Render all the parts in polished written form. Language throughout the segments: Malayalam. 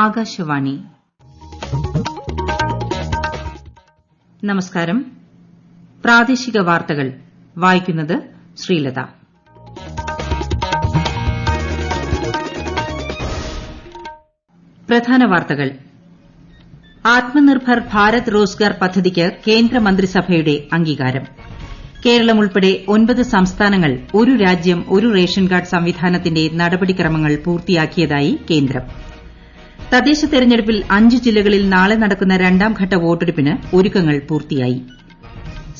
ആകാശവാണി. നമസ്കാരം. പ്രാദേശിക വാർത്തകൾ വായിക്കുന്നത് ശ്രീലത. പ്രധാന വാർത്തകൾ. ആത്മനിർഭർ ഭാരത് റോസ്ഗാർ പദ്ധതിക്ക് കേന്ദ്രമന്ത്രിസഭയുടെ അംഗീകാരം. കേരളം ഉൾപ്പെടെ 9 സംസ്ഥാനങ്ങൾ ഒരു രാജ്യം ഒരു റേഷൻ കാർഡ് സംവിധാനത്തിന്റെ നടപടിക്രമങ്ങൾ പൂർത്തിയാക്കിയതായി കേന്ദ്രം. തദ്ദേശ തെരഞ്ഞെടുപ്പിൽ 5 ജില്ലകളിൽ നാളെ നടക്കുന്ന രണ്ടാംഘട്ട വോട്ടെടുപ്പിന് ഒരുക്കങ്ങൾ പൂർത്തിയായി.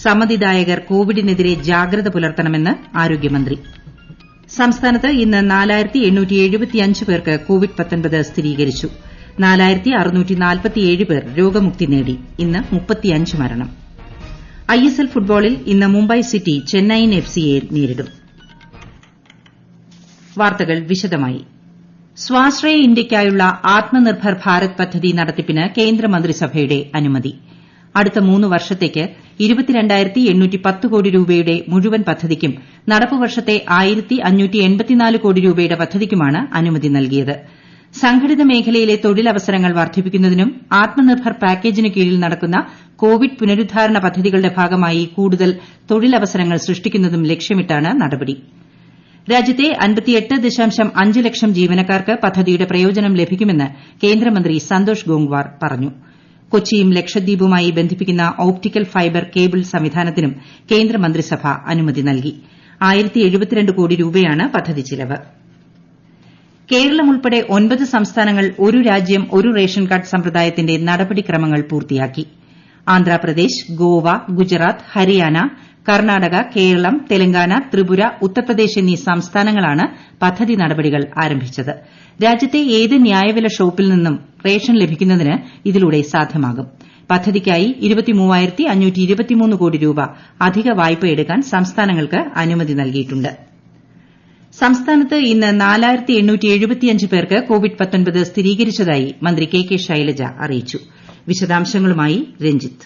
സമ്മതിദായകർ കോവിഡിനെതിരെ ജാഗ്രത പുലർത്തണമെന്ന് ആരോഗ്യമന്ത്രി. സംസ്ഥാനത്ത് ഇന്ന് 4875 പേർക്ക് കോവിഡ്-19 സ്ഥിരീകരിച്ചു. 4647 പേർ രോഗമുക്തി നേടി. ഇന്ന് 35 മരണം. ഐഎസ്എൽ ഫുട്ബോളിൽ ഇന്ന് മുംബൈ സിറ്റി ചെന്നൈയിൻ എഫ്സിയെ നേരിടും. വാർത്തകൾ വിശദമായി. സ്വാശ്രയ ഇന്ത്യയ്ക്കായുള്ള ആത്മനിർഭർ ഭാരത് പദ്ധതി നടത്തിപ്പിന് കേന്ദ്രമന്ത്രിസഭയുടെ അനുമതി. അടുത്ത 3 വർഷത്തേക്ക് 22,810 കോടി രൂപയുടെ മുഴുവൻ പദ്ധതിക്കും നടപ്പുവർഷത്തെ 1,584 കോടി രൂപയുടെ പദ്ധതിക്കുമാണ് അനുമതി നൽകിയത്. സംഘടിത മേഖലയിലെ തൊഴിലവസരങ്ങൾ വർദ്ധിപ്പിക്കുന്നതിനും ആത്മനിർഭർ പാക്കേജിന് കീഴിൽ നടക്കുന്ന കോവിഡ് പുനരുദ്ധാരണ പദ്ധതികളുടെ ഭാഗമായി കൂടുതൽ തൊഴിലവസരങ്ങൾ സൃഷ്ടിക്കുന്നതും ലക്ഷ്യമിട്ടാണ് നടപടി. രാജ്യത്തെ 58.5 ലക്ഷം ജീവനക്കാർക്ക് പദ്ധതിയുടെ പ്രയോജനം ലഭിക്കുമെന്ന് കേന്ദ്രമന്ത്രി സന്തോഷ് ഗോങ്വാർ പറഞ്ഞു. കൊച്ചിയും ലക്ഷദ്വീപുമായി ബന്ധിപ്പിക്കുന്ന ഓപ്റ്റിക്കൽ ഫൈബർ കേബിൾ സംവിധാനത്തിനും കേന്ദ്രമന്ത്രിസഭ അനുമതി നൽകി. 1072 കോടി രൂപയാണ് പദ്ധതി ചിലവ്. കേരളം ഉൾപ്പെടെ 9 സംസ്ഥാനങ്ങൾ ഒരു രാജ്യം ഒരു റേഷൻ കാർഡ് സമ്പ്രദായത്തിന്റെ നടപടിക്രമങ്ങൾ പൂർത്തിയാക്കി. ആന്ധ്രാപ്രദേശ്, ഗോവ, ഗുജറാത്ത്, ഹരിയാന, കർണാടക, കേരളം, തെലങ്കാന, ത്രിപുര, ഉത്തർപ്രദേശ് എന്നീ സംസ്ഥാനങ്ങളാണ് പദ്ധതി നടപടികൾ ആരംഭിച്ചത്. രാജ്യത്തെ ഏത് ന്യായവില ഷോപ്പിൽ നിന്നും റേഷൻ ലഭിക്കുന്നതിന് ഇതിലൂടെ സാധ്യമാകും. പദ്ധതിക്കായി 23,523 കോടി രൂപ അധിക വായ്പയെടുക്കാൻ സംസ്ഥാനങ്ങൾക്ക് അനുമതി നൽകിയിട്ടുണ്ട്. സംസ്ഥാനത്ത് ഇന്ന് 4875 പേർക്ക് കോവിഡ്-19 സ്ഥിരീകരിച്ചതായി മന്ത്രി കെ ശൈലജ അറിയിച്ചു. വിശദാംശങ്ങളുമായി രഞ്ജിത്ത്.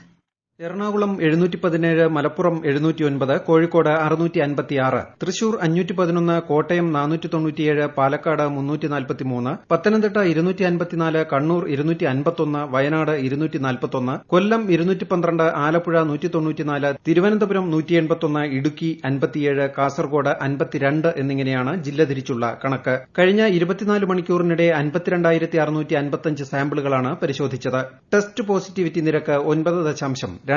എറണാകുളം 717, മലപ്പുറം 709, കോഴിക്കോട് 656, തൃശൂർ 511, കോട്ടയം 497, പാലക്കാട് 343, പത്തനംതിട്ട 254, കണ്ണൂർ 251, വയനാട് 241, കൊല്ലം 212, ആലപ്പുഴ 194, തിരുവനന്തപുരം 181, ഇടുക്കി 57, കാസർഗോഡ് 52 എന്നിങ്ങനെയാണ് ജില്ല തിരിച്ചുള്ള കണക്ക്. കഴിഞ്ഞ 24 മണിക്കൂറിനിടെ 52,655 സാമ്പിളുകളാണ് പരിശോധിച്ചത്. ടെസ്റ്റ് പോസിറ്റിവിറ്റി നിരക്ക് 9.26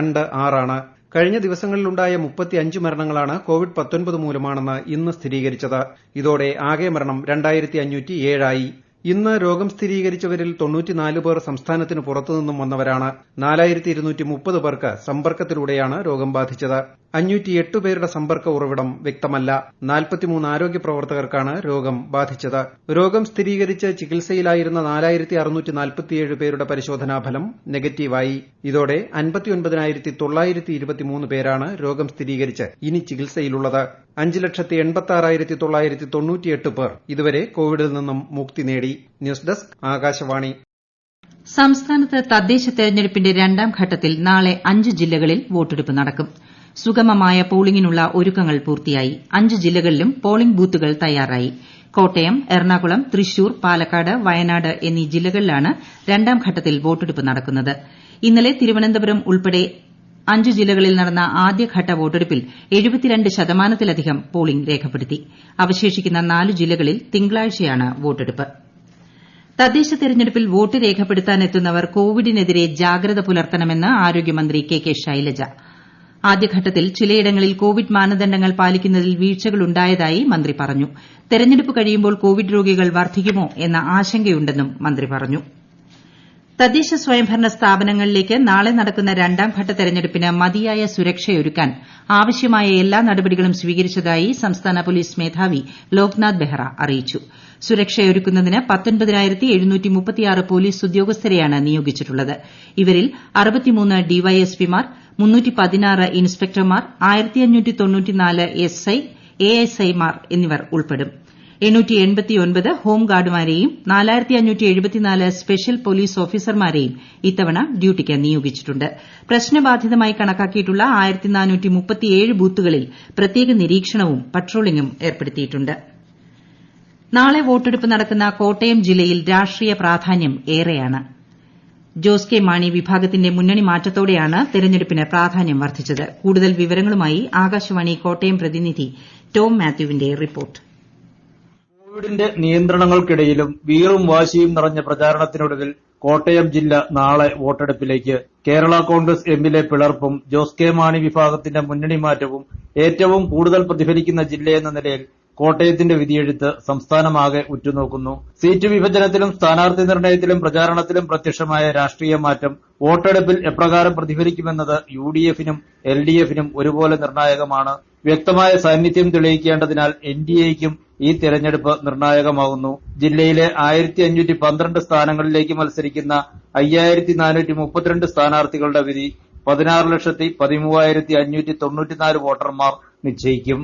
കഴിഞ്ഞ ദിവസങ്ങളിലുണ്ടായ 35 മരണങ്ങളാണ് കോവിഡ്-19 മൂലമാണെന്ന് ഇന്ന് സ്ഥിരീകരിച്ചത്. ഇതോടെ ആകെ മരണം 2507 ആയി. ഇന്ന് രോഗം സ്ഥിരീകരിച്ചവരിൽ 94 പേർ സംസ്ഥാനത്തിന് പുറത്തുനിന്നും വന്നവരാണ്. 4230 പേർക്ക് സമ്പർക്കത്തിലൂടെയാണ് രോഗം ബാധിച്ചത്. 508 പേരുടെ സമ്പർക്ക ഉറവിടം വ്യക്തമല്ല. 43 ആരോഗ്യ പ്രവർത്തകർക്കാണ് രോഗം ബാധിച്ചത്. രോഗം സ്ഥിരീകരിച്ച് ചികിത്സയിലായിരുന്ന 4647 പേരുടെ പരിശോധനാ ഫലം നെഗറ്റീവായി. ഇതോടെ 59,923 പേരാണ് രോഗം സ്ഥിരീകരിച്ച് ഇനി ചികിത്സയിലുള്ളത്. 5,86,998 പേർ ഇതുവരെ കോവിഡിൽ നിന്നും മുക്തി നേടി. News desk Akashvani. സംസ്ഥാനത്ത് തദ്ദേശ തെരഞ്ഞെടുപ്പിന്റെ രണ്ടാം ഘട്ടത്തിൽ നാളെ 5 ജില്ലകളിൽ വോട്ടെടുപ്പ് നടക്കും. സുഗമമായ പോളിംഗിനുള്ള ഒരുക്കങ്ങൾ പൂർത്തിയായി. 5 ജില്ലകളിലും പോളിംഗ് ബൂത്തുകൾ തയ്യാറായി. കോട്ടയം, എറണാകുളം, തൃശൂർ, പാലക്കാട്, വയനാട് എന്നീ ജില്ലകളിലാണ് രണ്ടാം ഘട്ടത്തിൽ വോട്ടെടുപ്പ് നടക്കുന്നത്. ഇന്നലെ തിരുവനന്തപുരം ഉൾപ്പെടെ 5 ജില്ലകളിൽ നടന്ന ആദ്യഘട്ട വോട്ടെടുപ്പിൽ 72% പോളിംഗ് രേഖപ്പെടുത്തി. അവശേഷിക്കുന്ന 4 ജില്ലകളിൽ തിങ്കളാഴ്ചയാണ് വോട്ടെടുപ്പ്. തദ്ദേശ തെരഞ്ഞെടുപ്പിൽ വോട്ട് രേഖപ്പെടുത്താനെത്തുന്നവർ കോവിഡിനെതിരെ ജാഗ്രത പുലർത്തണമെന്ന് ആരോഗ്യമന്ത്രി കെ ശൈലജ. ആദ്യഘട്ടത്തിൽ ചിലയിടങ്ങളിൽ കോവിഡ് മാനദണ്ഡങ്ങൾ പാലിക്കുന്നതിൽ വീഴ്ചകളുണ്ടായതായി മന്ത്രി പറഞ്ഞു. തെരഞ്ഞെടുപ്പ് കഴിയുമ്പോൾ കോവിഡ് രോഗികൾ വർദ്ധിക്കുമോ എന്ന ആശങ്കയുണ്ടെന്നും മന്ത്രി പറഞ്ഞു. തദ്ദേശ സ്വയംഭരണ സ്ഥാപനങ്ങളിലേക്ക് നാളെ നടക്കുന്ന രണ്ടാംഘട്ട തെരഞ്ഞെടുപ്പിന് മതിയായ സുരക്ഷയൊരുക്കാൻ ആവശ്യമായ എല്ലാ നടപടികളും സ്വീകരിച്ചതായി സംസ്ഥാന പോലീസ് മേധാവി ലോക്നാഥ് ബെഹ്റ അറിയിച്ചു. സുരക്ഷയൊരുക്കുന്നതിന് 19,736 പോലീസ് ഉദ്യോഗസ്ഥരെയാണ് നിയോഗിച്ചിട്ടുള്ളത്. ഇവരിൽ 63 ഡിവൈഎസ്പിമാർ, 316 ഇൻസ്പെക്ടർമാർ, 1594 എസ്ഐ, എഎസ്ഐമാർ എന്നിവർ ഉൾപ്പെടും. 889 ഹോംഗാർഡുമാരെയും 4574 സ്പെഷ്യൽ പോലീസ് ഓഫീസർമാരെയും ഇത്തവണ ഡ്യൂട്ടിക്ക് നിയോഗിച്ചിട്ടുണ്ട്. പ്രശ്നബാധിതമായി കണക്കാക്കിയിട്ടുള്ള 1437 ബൂത്തുകളിൽ പ്രത്യേക നിരീക്ഷണവും പട്രോളിംഗും ഏർപ്പെടുത്തിയിട്ടുണ്ട്. നാളെ വോട്ടെടുപ്പ് നടക്കുന്ന കോട്ടയം ജില്ലയിൽ രാഷ്ട്രീയ പ്രാധാന്യം ഏറെയാണ്. ജോസ് കെ മാണി വിഭാഗത്തിന്റെ മുന്നണി മാറ്റത്തോടെയാണ് തെരഞ്ഞെടുപ്പിന് പ്രാധാന്യം വർദ്ധിച്ചത്. കൂടുതൽ വിവരങ്ങളുമായി ആകാശവാണി കോട്ടയം പ്രതിനിധി ടോം മാത്യുവിന്റെ റിപ്പോർട്ട്. കോവിഡിന്റെ നിയന്ത്രണങ്ങൾക്കിടയിലും വീറും വാശിയും നിറഞ്ഞ പ്രചാരണത്തിനൊടുവിൽ കോട്ടയം ജില്ല നാളെ വോട്ടെടുപ്പിലേക്ക്. കേരള കോൺഗ്രസ് എമ്മിലെ പിളർപ്പും ജോസ് കെ മാണി വിഭാഗത്തിന്റെ മുന്നണി മാറ്റവും ഏറ്റവും കൂടുതൽ പ്രതിഫലിക്കുന്ന ജില്ലയെന്ന നിലയിൽ കോട്ടയത്തിന്റെ വിധിയെഴുത്ത് സംസ്ഥാനമാകെ ഉറ്റുനോക്കുന്നു. സീറ്റ് വിഭജനത്തിലും സ്ഥാനാർത്ഥി നിർണയത്തിലും പ്രചാരണത്തിലും പ്രത്യക്ഷമായ രാഷ്ട്രീയ മാറ്റം വോട്ടെടുപ്പിൽ എപ്രകാരം പ്രതിഫലിക്കുമെന്നത് യുഡിഎഫിനും എൽഡിഎഫിനും ഒരുപോലെ നിർണായകമാണ്. വ്യക്തമായ സാന്നിധ്യം തെളിയിക്കേണ്ടതിനാൽ എൻഡിഎയ്ക്കും ഈ തെരഞ്ഞെടുപ്പ് നിർണായകമാകുന്നു. ജില്ലയിലെ 1512 സ്ഥാനങ്ങളിലേക്ക് മത്സരിക്കുന്ന 5432 സ്ഥാനാർത്ഥികളുടെ വിധി 16,13,594 വോട്ടർമാർ നിശ്ചയിക്കും.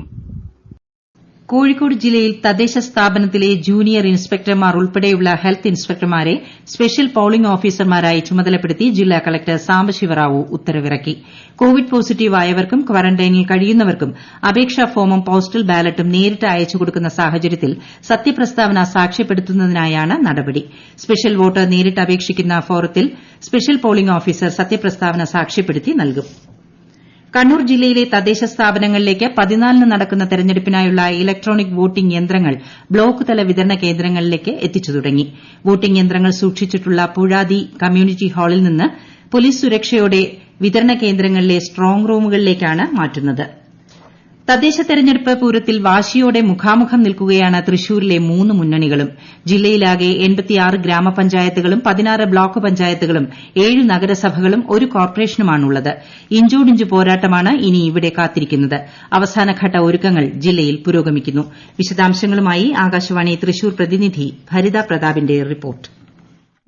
കോഴിക്കോട് ജില്ലയിൽ തദ്ദേശ സ്ഥാപനത്തിലെ ജൂനിയർ ഇൻസ്പെക്ടർമാർ ഉൾപ്പെടെയുള്ള ഹെൽത്ത് ഇൻസ്പെക്ടർമാരെ സ്പെഷ്യൽ പോളിംഗ് ഓഫീസർമാരായി ചുമതലപ്പെടുത്തി ജില്ലാ കളക്ടർ സാംബശിവറാവു ഉത്തരവിറക്കി. കോവിഡ് പോസിറ്റീവ് ആയവർക്കും ക്വാറന്റൈനിൽ കഴിയുന്നവർക്കും അപേക്ഷാ ഫോമും പോസ്റ്റൽ ബാലറ്റും നേരിട്ട് അയച്ചു കൊടുക്കുന്ന സാഹചര്യത്തിൽ സത്യപ്രസ്താവന സാക്ഷ്യപ്പെടുത്തുന്നതിനായാണ് നടപടി. സ്പെഷ്യൽ വോട്ട് നേരിട്ട് അപേക്ഷിക്കുന്ന ഫോറത്തിൽ സ്പെഷ്യൽ പോളിംഗ് ഓഫീസർ സത്യപ്രസ്താവന സാക്ഷ്യപ്പെടുത്തി നൽകും. കണ്ണൂർ ജില്ലയിലെ തദ്ദേശ സ്ഥാപനങ്ങളിലേക്ക് 14 നടക്കുന്ന തെരഞ്ഞെടുപ്പിനായുള്ള ഇലക്ട്രോണിക് വോട്ടിംഗ് യന്ത്രങ്ങൾ ബ്ലോക്ക് തല വിതരണ കേന്ദ്രങ്ങളിലേക്ക് എത്തിച്ചു തുടങ്ങി. വോട്ടിംഗ് യന്ത്രങ്ങൾ സൂക്ഷിച്ചിട്ടുള്ള പുഴാതി കമ്മ്യൂണിറ്റി ഹാളിൽ നിന്ന് പോലീസ് സുരക്ഷയോടെ വിതരണ കേന്ദ്രങ്ങളിലെ സ്ട്രോങ് റൂമുകളിലേക്കാണ് മാറ്റുന്നത്. തദ്ദേശ തെരഞ്ഞെടുപ്പ് പൂരത്തിൽ വാശിയോടെ മുഖാമുഖം നിൽക്കുകയാണ് തൃശൂരിലെ 3 മുന്നണികളും. ജില്ലയിലാകെ 86 ഗ്രാമപഞ്ചായത്തുകളും 16 ബ്ലോക്ക് പഞ്ചായത്തുകളും 7 നഗരസഭകളും 1 കോർപ്പറേഷനുമാണുള്ളത്. ഇഞ്ചോടിഞ്ച് പോരാട്ടമാണ് ഇനി ഇവിടെ കാത്തിരിക്കുന്നത്. അവസാനഘട്ട ഒരുക്കങ്ങൾ ജില്ലയിൽ പുരോഗമിക്കുന്നു. വിശദാംശങ്ങളുമായി ആകാശവാണി തൃശൂർ പ്രതിനിധി ഭരിത പ്രതാപിന്റെ റിപ്പോർട്ട്.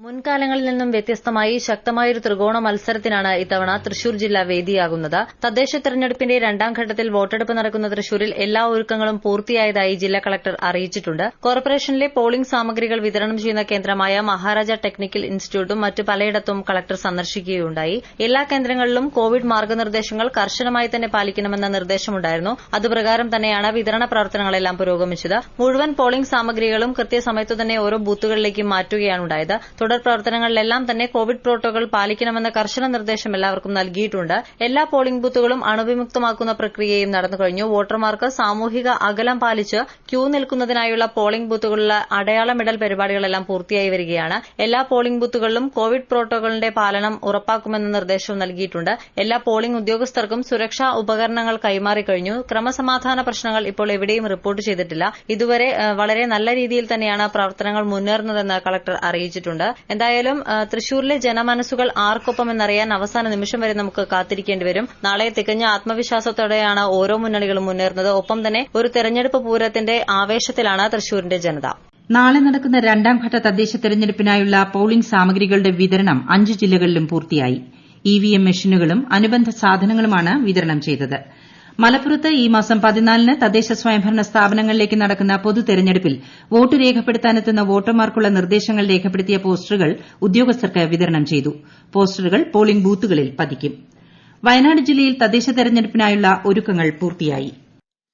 മുൻകാലങ്ങളിൽ നിന്നും വ്യത്യസ്തമായി ശക്തമായൊരു ത്രികോണ മത്സരത്തിനാണ് ഇത്തവണ തൃശൂർ ജില്ല വേദിയാകുന്നത്. തദ്ദേശ തെരഞ്ഞെടുപ്പിന്റെ 2ാം ഘട്ടത്തിൽ വോട്ടെടുപ്പ് നടക്കുന്ന തൃശൂരിൽ എല്ലാ ഒരുക്കങ്ങളും പൂർത്തിയായതായി ജില്ലാ കളക്ടർ അറിയിച്ചിട്ടുണ്ട്. കോർപ്പറേഷനിലെ പോളിംഗ് സാമഗ്രികൾ വിതരണം ചെയ്യുന്ന കേന്ദ്രമായ മഹാരാജ ടെക്നിക്കൽ ഇൻസ്റ്റിറ്റ്യൂട്ടും മറ്റ് പലയിടത്തും കളക്ടർ സന്ദർശിക്കുകയുണ്ടായി. എല്ലാ കേന്ദ്രങ്ങളിലും കോവിഡ് മാർഗ്ഗനിർദ്ദേശങ്ങൾ കർശനമായി തന്നെ പാലിക്കണമെന്ന നിർദ്ദേശമുണ്ടായിരുന്നു. അതുപ്രകാരം തന്നെയാണ് വിതരണ പ്രവർത്തനങ്ങളെല്ലാം പുരോഗമിച്ചത്. മുഴുവൻ പോളിംഗ് സാമഗ്രികളും കൃത്യസമയത്തു തന്നെ ഓരോ ബൂത്തുകളിലേക്കും മാറ്റുകയാണുണ്ടായത്. തുടർ പ്രവർത്തനങ്ങളിലെല്ലാം തന്നെ കോവിഡ് പ്രോട്ടോകോൾ പാലിക്കണമെന്ന കർശന നിർദ്ദേശം എല്ലാവർക്കും നൽകിയിട്ടുണ്ട്. എല്ലാ പോളിംഗ് ബൂത്തുകളും അണുവിമുക്തമാക്കുന്ന പ്രക്രിയയും നടന്നുകഴിഞ്ഞു. വോട്ടർമാർക്ക് സാമൂഹിക അകലം പാലിച്ച് ക്യൂ നിൽക്കുന്നതിനായുള്ള പോളിംഗ് ബൂത്തുകളിലെ അടയാളമിടൽ പരിപാടികളെല്ലാം പൂർത്തിയായി വരികയാണ്. എല്ലാ പോളിംഗ് ബൂത്തുകളിലും കോവിഡ് പ്രോട്ടോകോളിന്റെ പാലനം ഉറപ്പാക്കുമെന്ന നിർദ്ദേശവും നൽകിയിട്ടുണ്ട്. എല്ലാ പോളിംഗ് ഉദ്യോഗസ്ഥർക്കും സുരക്ഷാ ഉപകരണങ്ങൾ കൈമാറിക്കഴിഞ്ഞു. ക്രമസമാധാന പ്രശ്നങ്ങൾ ഇപ്പോൾ എവിടെയും റിപ്പോർട്ട് ചെയ്തിട്ടില്ല. ഇതുവരെ വളരെ നല്ല രീതിയിൽ തന്നെയാണ് പ്രവർത്തനങ്ങൾ മുന്നേറുന്നതെന്ന് കളക്ടർ അറിയിച്ചിട്ടുണ്ട്. എന്തായാലും തൃശൂരിലെ ജനമനസ്സുകൾ ആർക്കൊപ്പമെന്നറിയാൻ അവസാന നിമിഷം വരെ നമുക്ക് കാത്തിരിക്കേണ്ടി വരും. നാളെ തികഞ്ഞ ആത്മവിശ്വാസത്തോടെയാണ് ഓരോ മുന്നണികളും മുന്നേറുന്നത്. ഒപ്പം തന്നെ ഒരു തെരഞ്ഞെടുപ്പ് പൂരത്തിന്റെ ആവേശത്തിലാണ് തൃശൂരിന്റെ ജനത. നാളെ നടക്കുന്ന 2ാം ഘട്ട തദ്ദേശ തെരഞ്ഞെടുപ്പിനായുള്ള പോളിംഗ് സാമഗ്രികളുടെ വിതരണം 5 ജില്ലകളിലും പൂർത്തിയായി. ഇവിഎം മെഷീനുകളും അനുബന്ധ സാധനങ്ങളുമാണ് വിതരണം ചെയ്തത്. മലപ്പുറത്ത് ഈ മാസം 14-ന് തദ്ദേശ സ്വയംഭരണ സ്ഥാപനങ്ങളിലേക്ക് നടക്കുന്ന പൊതു തെരഞ്ഞെടുപ്പിൽ വോട്ട് രേഖപ്പെടുത്താനെത്തുന്ന വോട്ടർമാർക്കുള്ള നിർദ്ദേശങ്ങൾ രേഖപ്പെടുത്തിയ പോസ്റ്ററുകൾ ഉദ്യോഗസ്ഥർക്ക് വിതരണം ചെയ്തു. പോസ്റ്ററുകൾ പോളിംഗ് ബൂത്തുകളിൽ പതിക്കും. വയനാട് ജില്ലയിൽ തദ്ദേശ തെരഞ്ഞെടുപ്പിനായുള്ള ഒരുക്കങ്ങൾ പൂർത്തിയായി.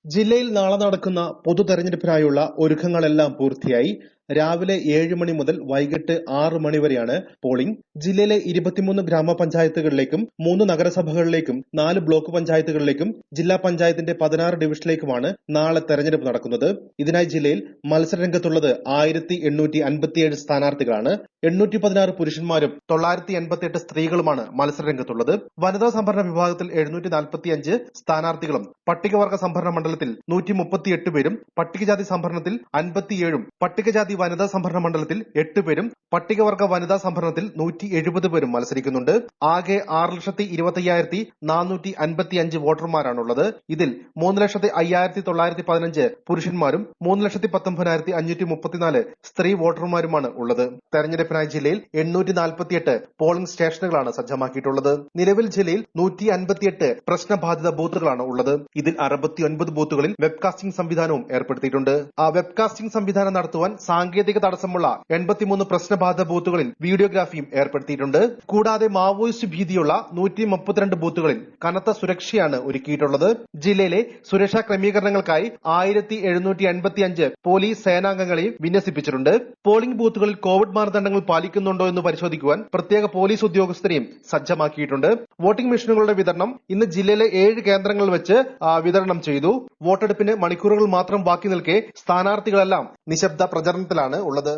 ജില്ലയിൽ നാളെ നടക്കുന്ന പൊതു തെരഞ്ഞെടുപ്പിനായുള്ള ഒരുക്കങ്ങളെല്ലാം പൂർത്തിയായി. രാവിലെ 7 മണി മുതൽ വൈകിട്ട് 6 മണി വരെയാണ് പോളിംഗ്. ജില്ലയിലെ 23 ഗ്രാമപഞ്ചായത്തുകളിലേക്കും 3 നഗരസഭകളിലേക്കും 4 ബ്ലോക്ക് പഞ്ചായത്തുകളിലേക്കും ജില്ലാ പഞ്ചായത്തിന്റെ 16 ഡിവിഷനിലേക്കുമാണ് നാളെ തെരഞ്ഞെടുപ്പ് നടക്കുന്നത്. ഇതിനായി ജില്ലയിൽ മത്സരരംഗത്തുള്ളത് 1857 സ്ഥാനാർത്ഥികളാണ്. 816 പുരുഷന്മാരും 988 സ്ത്രീകളുമാണ് മത്സരരംഗത്തുള്ളത്. വനിതാ സംവരണ വിഭാഗത്തിൽ 745 സ്ഥാനാർത്ഥികളും പട്ടികവർഗ സംവരണ മണ്ഡലത്തിൽ 138 പേരും പട്ടികജാതി സംവരണത്തിൽ 57ഉം പട്ടികജാതി വനിതാ സംവരണ മണ്ഡലത്തിൽ 8 പേരും പട്ടികവർഗ വനിതാ സംവരണത്തിൽ 170 പേരും മത്സരിക്കുന്നുണ്ട്. ആകെ 6,25,455 വോട്ടർമാരാണുള്ളത്. ഇതിൽ 3,05,915 പുരുഷന്മാരും 3,19,534 സ്ത്രീ വോട്ടർമാരുമാണ് ഉള്ളത്. തെരഞ്ഞെടുപ്പിനായി ജില്ലയിൽ 848 പോളിംഗ് സ്റ്റേഷനുകളാണ് സജ്ജമാക്കിയിട്ടുള്ളത്. നിലവിൽ ജില്ലയിൽ 158 പ്രശ്നബാധിത ബൂത്തുകളാണ് ഉള്ളത്. ഇതിൽ 69 ബൂത്തുകളിൽ വെബ്കാസ്റ്റിംഗ് സംവിധാനവും ഏർപ്പെടുത്തിയിട്ടുണ്ട്. ആ വെബ്കാസ്റ്റിംഗ് സംവിധാനം നടത്തുവാൻ സാങ്കേതിക തടസ്സമുള്ള 83 പ്രശ്നബാധിത ബൂത്തുകളിൽ വീഡിയോഗ്രാഫിയും ഏർപ്പെടുത്തിയിട്ടുണ്ട്. കൂടാതെ മാവോയിസ്റ്റ് ഭീതിയുള്ള 132 ബൂത്തുകളിൽ കനത്ത സുരക്ഷയാണ് ഒരുക്കിയിട്ടുള്ളത്. ജില്ലയിലെ സുരക്ഷാ ക്രമീകരണങ്ങൾക്കായി 1755 പോലീസ് സേനാംഗങ്ങളെയും വിന്യസിപ്പിച്ചിട്ടുണ്ട്. പോളിംഗ് ബൂത്തുകളിൽ കോവിഡ് മാനദണ്ഡങ്ങൾ പാലിക്കുന്നുണ്ടോ എന്ന് പരിശോധിക്കുവാൻ പ്രത്യേക പോലീസ് ഉദ്യോഗസ്ഥരെയും സജ്ജമാക്കിയിട്ടുണ്ട്. വോട്ടിംഗ് മെഷീനുകളുടെ വിതരണം ഇന്ന് ജില്ലയിലെ 7 കേന്ദ്രങ്ങളിൽ വെച്ച് വിതരണം ചെയ്തു. വോട്ടെടുപ്പിന് മണിക്കൂറുകൾ മാത്രം ബാക്കി നിൽക്കെ സ്ഥാനാർത്ഥികളെല്ലാം നിശബ്ദ പ്രചരണത്തിലാണ് ഉള്ളത്.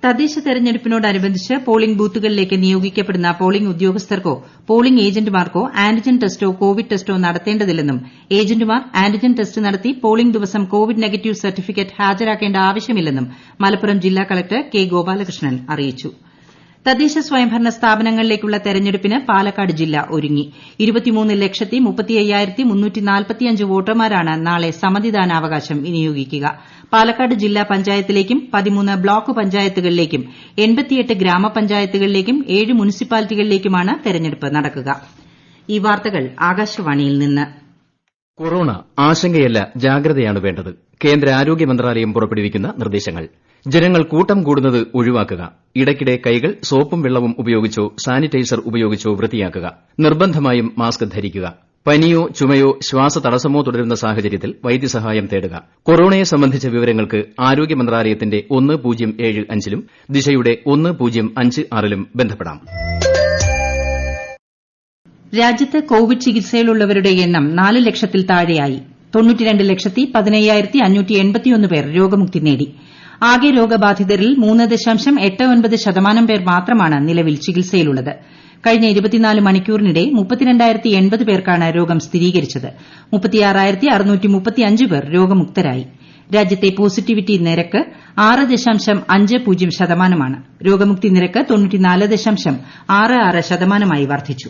തദ്ദേശ തെരഞ്ഞെടുപ്പിനോടനുബന്ധിച്ച് പോളിംഗ് ബൂത്തുകളിലേക്ക് നിയോഗിക്കപ്പെടുന്ന പോളിംഗ് ഉദ്യോഗസ്ഥർക്കോ പോളിംഗ് ഏജന്റുമാർക്കോ ആന്റിജൻ ടെസ്റ്റോ കോവിഡ് ടെസ്റ്റോ നടത്തേണ്ടതില്ലെന്നും ഏജന്റുമാർ ആന്റിജൻ ടെസ്റ്റ് നടത്തി പോളിംഗ് ദിവസം കോവിഡ് നെഗറ്റീവ് സർട്ടിഫിക്കറ്റ് ഹാജരാക്കേണ്ട ആവശ്യമില്ലെന്നും മലപ്പുറം ജില്ലാ കളക്ടർ കെ ഗോപാലകൃഷ്ണൻ അറിയിച്ചു. തദ്ദേശ സ്വയംഭരണ സ്ഥാപനങ്ങളിലേക്കുള്ള തെരഞ്ഞെടുപ്പിന് പാലക്കാട് ജില്ല ഒരുങ്ങി. 23,35,345 വോട്ടർമാരാണ് നാളെ സമ്മതിദാനാവകാശം വിനിയോഗിക്കുക. പാലക്കാട് ജില്ലാ പഞ്ചായത്തിലേക്കും 13 ബ്ലോക്ക് പഞ്ചായത്തുകളിലേക്കും 88 ഗ്രാമപഞ്ചായത്തുകളിലേക്കും 7 മുനിസിപ്പാലിറ്റികളിലേക്കുമാണ് തെരഞ്ഞെടുപ്പ് നടക്കുക. ഈ വാർത്തകൾ ആകാശവാണിയിൽ നിന്ന്. കൊറോണ ആശങ്കയല്ല, ജാഗ്രതയാണ് വേണ്ടത്. കേന്ദ്ര ആരോഗ്യ മന്ത്രാലയം പുറപ്പെടുവിക്കുന്ന നിർദ്ദേശങ്ങൾ. ജനങ്ങൾ കൂട്ടം കൂടുന്നത് ഒഴിവാക്കുക. ഇടയ്ക്കിടെ കൈകൾ സോപ്പും വെള്ളവും ഉപയോഗിച്ചോ സാനിറ്റൈസർ ഉപയോഗിച്ചോ വൃത്തിയാക്കുക. നിർബന്ധമായും മാസ്ക് ധരിക്കുക. പനിയോ ചുമയോ ശ്വാസതടസ്സമോ തുടരുന്ന സാഹചര്യത്തിൽ വൈദ്യസഹായം തേടുക. കൊറോണയെ സംബന്ധിച്ച വിവരങ്ങൾക്ക് ആരോഗ്യ മന്ത്രാലയത്തിന്റെ 1075ലും ദിശയുടെ 1056ലും ബന്ധപ്പെടാം. രാജ്യത്ത് കോവിഡ് ചികിത്സയിലുള്ളവരുടെ എണ്ണം 4 ലക്ഷത്തിൽ താഴെയായി. 92,15,581 പേർ രോഗമുക്തി നേടി. ആകെ രോഗബാധിതരിൽ 3.89% പേർ മാത്രമാണ് നിലവിൽ ചികിത്സയിലുള്ളത്. കഴിഞ്ഞ 24 മണിക്കൂറിനിടെ 32,080 പേർക്കാണ് രോഗം സ്ഥിരീകരിച്ചത്. 36,635 പേർ രോഗമുക്തരായി. രാജ്യത്തെ പോസിറ്റിവിറ്റി നിരക്ക് 6.50%. രോഗമുക്തി നിരക്ക് 94.66% വർദ്ധിച്ചു.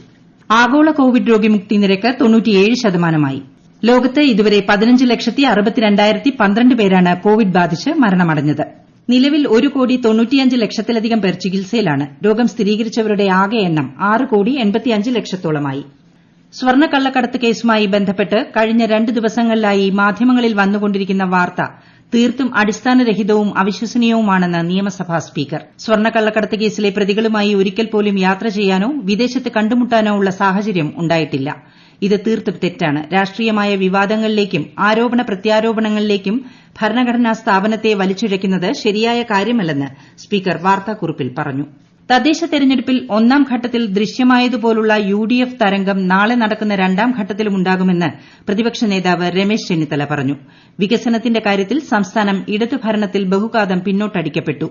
ആഗോള കോവിഡ് രോഗമുക്തി നിരക്ക് 97%. ലോകത്ത് ഇതുവരെ 15,62,012 പേരാണ് കോവിഡ് ബാധിച്ച് മരണമടഞ്ഞത്. നിലവിൽ 1,95,00,000-ലധികം പേർ ചികിത്സയിലാണ്. രോഗം സ്ഥിരീകരിച്ചവരുടെ ആകെ എണ്ണം 6,85,00,000-ത്തോളമായി. സ്വർണ്ണക്കള്ളക്കടത്ത് കേസുമായി ബന്ധപ്പെട്ട് കഴിഞ്ഞ 2 ദിവസങ്ങളിലായി മാധ്യമങ്ങളിൽ വന്നുകൊണ്ടിരിക്കുന്ന വാർത്ത തീർത്തും അടിസ്ഥാനരഹിതവും അവിശ്വസനീയവുമാണെന്ന് നിയമസഭാ സ്പീക്കർ. സ്വർണ്ണക്കള്ളക്കടത്ത് കേസിലെ പ്രതികളുമായി ഒരിക്കൽ പോലും യാത്ര ചെയ്യാനോ വിദേശത്ത് കണ്ടുമുട്ടാനോ ഉള്ള സാഹചര്യം ഉണ്ടായിട്ടില്ല. ഇത് തീർത്തും തെറ്റാണ്. രാഷ്ട്രീയമായ വിവാദങ്ങളിലേക്കും ആരോപണ പ്രത്യാരോപണങ്ങളിലേക്കും ഭരണഘടനാ സ്ഥാപനത്തെ വലിച്ചിഴയ്ക്കുന്നത് ശരിയായ കാര്യമല്ലെന്ന് സ്പീക്കർ വാർത്താക്കുറിപ്പിൽ പറഞ്ഞു. തദ്ദേശ തെരഞ്ഞെടുപ്പിൽ 1ാം ഘട്ടത്തിൽ ദൃശ്യമായതുപോലുള്ള UDF തരംഗം നാളെ നടക്കുന്ന 2ാം ഘട്ടത്തിലുമുണ്ടാകുമെന്ന് പ്രതിപക്ഷ നേതാവ് രമേശ് ചെന്നിത്തല പറഞ്ഞു. വികസനത്തിന്റെ കാര്യത്തിൽ സംസ്ഥാനം ഇടതു ഭരണത്തിൽ ബഹുകാതം പിന്നോട്ടടിക്കപ്പെട്ടു.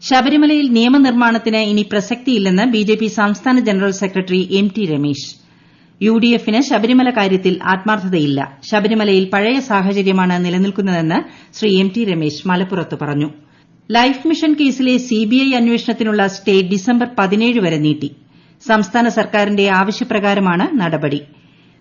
ശബരിമലയിൽ നിയമനിർമ്മാണത്തിന് ഇനി പ്രസക്തിയില്ലെന്ന് BJP സംസ്ഥാന ജനറൽ സെക്രട്ടറി MT രമേശ്. UDFന് ശബരിമല കാര്യത്തിൽ ആത്മാർത്ഥതയില്ല. ശബരിമലയിൽ പഴയ സാഹചര്യമാണ് നിലനിൽക്കുന്നതെന്ന് ശ്രീ MT രമേശ് മലപ്പുറത്ത് പറഞ്ഞു. ലൈഫ് മിഷൻ കേസിലെ CBI അന്വേഷണത്തിനുള്ള സ്റ്റേ ഡിസംബർ 17 വരെ നീട്ടി. സംസ്ഥാന സർക്കാരിന്റെ ആവശ്യപ്രകാരമാണ് നടപടി.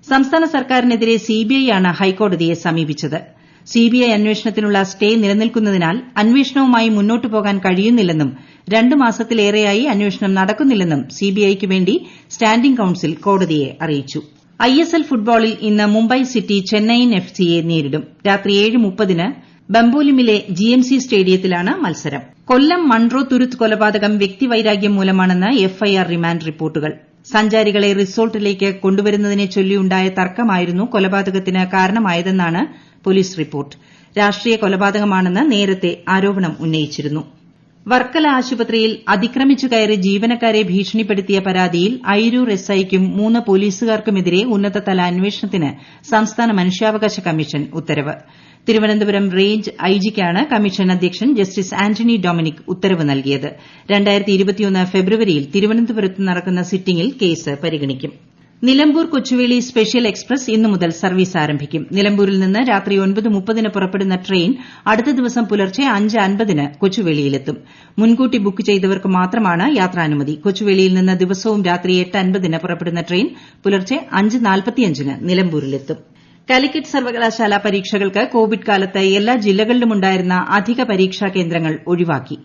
സംസ്ഥാന സർക്കാരിനെതിരെ CBI ആണ് ഹൈക്കോടതിയെ സമീപിച്ചത്. CBI അന്വേഷണത്തിനുള്ള സ്റ്റേ നിലനിൽക്കുന്നതിനാൽ അന്വേഷണവുമായി മുന്നോട്ടു പോകാൻ കഴിയുന്നില്ലെന്നും 2 മാസത്തിലേറെയായി അന്വേഷണം നടക്കുന്നില്ലെന്നും CBIക്ക് വേണ്ടി സ്റ്റാൻഡിംഗ് കൌൺസിൽ കോടതിയെ അറിയിച്ചു. ISL ഫുട്ബോളിൽ ഇന്ന് മുംബൈ സിറ്റി ചെന്നൈയിൻ FCയെ നേരിടും. രാത്രി 7:30-ന് ബംബോലിമിലെ GMC സ്റ്റേഡിയത്തിലാണ് മത്സരം. കൊല്ലം മൺട്രോ തുരുത്ത് കൊലപാതകം വ്യക്തിവൈരാഗ്യം മൂലമാണെന്ന് FIR റിമാൻഡ് റിപ്പോർട്ടുകൾ. സഞ്ചാരികളെ റിസോർട്ടിലേക്ക് കൊണ്ടുവരുന്നതിനെ ചൊല്ലിയുണ്ടായ തർക്കമായിരുന്നു കൊലപാതകത്തിന് കാരണമായതെന്നാണ് പോലീസ് റിപ്പോർട്ട്. രാഷ്ട്രീയ കൊലപാതകമാണെന്ന് നേരത്തെ ആരോപണം ഉന്നയിച്ചിരുന്നു. വർക്കല ആശുപത്രിയിൽ അതിക്രമിച്ചു കയറി ജീവനക്കാരെ ഭീഷണിപ്പെടുത്തിയ പരാതിയിൽ അയിരൂർ SIക്കും 3 പോലീസുകാർക്കുമെതിരെ ഉന്നതതല അന്വേഷണത്തിന് സംസ്ഥാന മനുഷ്യാവകാശ കമ്മീഷൻ ഉത്തരവ്. തിരുവനന്തപുരം റേഞ്ച് IGക്കാണ് കമ്മീഷൻ അധ്യക്ഷൻ ജസ്റ്റിസ് ആന്റണി ഡൊമിനിക് ഉത്തരവ് നൽകിയത്. 2021 ഫെബ്രുവരിയിൽ തിരുവനന്തപുരത്ത് നടക്കുന്ന സിറ്റിംഗിൽ കേസ് പരിഗണിക്കും. നിലമ്പൂർ കൊച്ചുവേളി സ്പെഷ്യൽ എക്സ്പ്രസ് ഇന്നു മുതൽ സർവീസ് ആരംഭിക്കും. നിലമ്പൂരിൽ നിന്ന് രാത്രി 9:30-ന് പുറപ്പെടുന്ന ട്രെയിൻ അടുത്ത ദിവസം പുലർച്ചെ 5:50-ന് കൊച്ചുവേളിയിലെത്തും. മുൻകൂട്ടി ബുക്ക് ചെയ്തവർക്ക് മാത്രമാണ് യാത്രാനുമതി. കൊച്ചുവേളിയിൽ നിന്ന് ദിവസവും രാത്രി 8:50-ന് പുറപ്പെടുന്ന ട്രെയിൻ പുലർച്ചെ 5:45-ന് നിലമ്പൂരിലെത്തും. കാലിക്കറ്റ് സർവകലാശാല പരീക്ഷകൾക്ക് കോവിഡ് കാലത്ത് എല്ലാ ജില്ലകളിലുമുണ്ടായിരുന്ന അധിക പരീക്ഷാ കേന്ദ്രങ്ങൾ ഒഴിവാക്കി.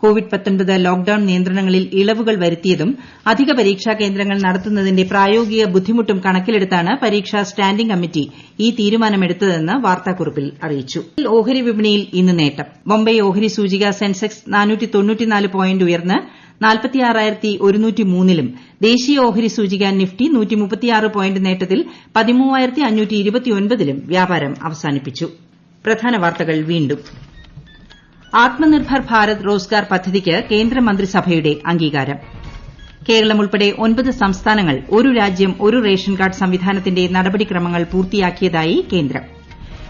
കോവിഡ്-19 ലോക്ഡൌൺ നിയന്ത്രണങ്ങളിൽ ഇളവുകൾ വരുത്തിയതും അധിക പരീക്ഷാ കേന്ദ്രങ്ങൾ നടത്തുന്നതിന്റെ പ്രായോഗിക ബുദ്ധിമുട്ടും കണക്കിലെടുത്താണ് പരീക്ഷാ സ്റ്റാൻഡിംഗ് കമ്മിറ്റി ഈ തീരുമാനമെടുത്തതെന്ന് വാർത്താക്കുറിപ്പിൽ അറിയിച്ചു. ഓഹരി വിപണിയിൽ ഇന്ന് നേട്ടം. ബൊംബെ ഓഹരി സൂചിക സെൻസെക്സ് 494 പോയിന്റ് ഉയർന്ന് 46,103 ലും ദേശീയ ഓഹരി സൂചിക നിഫ്റ്റി 136 പോയിന്റ് നേട്ടത്തിൽ 13,529 ലും വ്യാപാരം അവസാനിപ്പിച്ചു. പ്രധാന വാർത്തകൾ വീണ്ടും. ആത്മനിർഭർ ഭാരത് റോസ്ഗാർ പദ്ധതിക്ക് കേന്ദ്രമന്ത്രിസഭയുടെ അംഗീകാരം. കേരളം ഉൾപ്പെടെ 9 സംസ്ഥാനങ്ങൾ ഒരു രാജ്യം ഒരു റേഷൻ കാർഡ് സംവിധാനത്തിന്റെ നടപടിക്രമങ്ങൾ പൂർത്തിയാക്കിയതായി കേന്ദ്രം.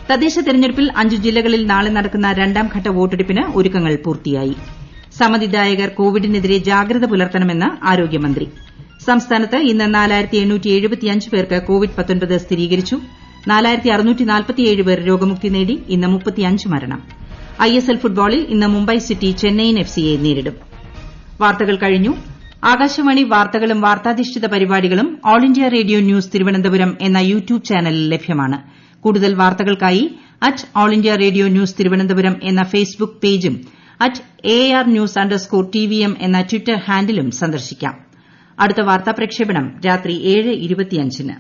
തദ്ദേശ തെരഞ്ഞെടുപ്പിൽ 5 ജില്ലകളിൽ നാളെ നടക്കുന്ന രണ്ടാംഘട്ട വോട്ടെടുപ്പിന് ഒരുക്കങ്ങൾ പൂർത്തിയായി. സമ്മതിദായകർ കോവിഡിനെതിരെ ജാഗ്രത പുലർത്തണമെന്ന് ആരോഗ്യമന്ത്രി. സംസ്ഥാനത്ത് ഇന്ന് 4,875 പേർക്ക് കോവിഡ്-19 സ്ഥിരീകരിച്ചു. 4,647 പേർ രോഗമുക്തി നേടി. ഇന്ന് 35 മരണം. ISL ഫുട്ബോളിൽ ഇന്ന് മുംബൈ സിറ്റി ചെന്നൈയിൻ FCയെ നേരിടും. വാർത്തകൾ കഴിഞ്ഞു. ആകാശവാണി വാർത്തകളും വാർത്താധിഷ്ഠിത പരിപാടികളും all India radio news Thiruvananthapuram എന്ന യൂട്യൂബ് ചാനലിൽ ലഭ്യമാണ്. കൂടുതൽ വാർത്തകൾക്കായി @all India radio news Thiruvananthapuram എന്ന ഫേസ്ബുക്ക് പേജും @ARnews_TVM എന്ന ട്വിറ്റർ ഹാൻഡിലും സന്ദർശിക്കാം. അടുത്ത വാർത്താ പ്രക്ഷേപണം രാത്രി 7:25-ന്.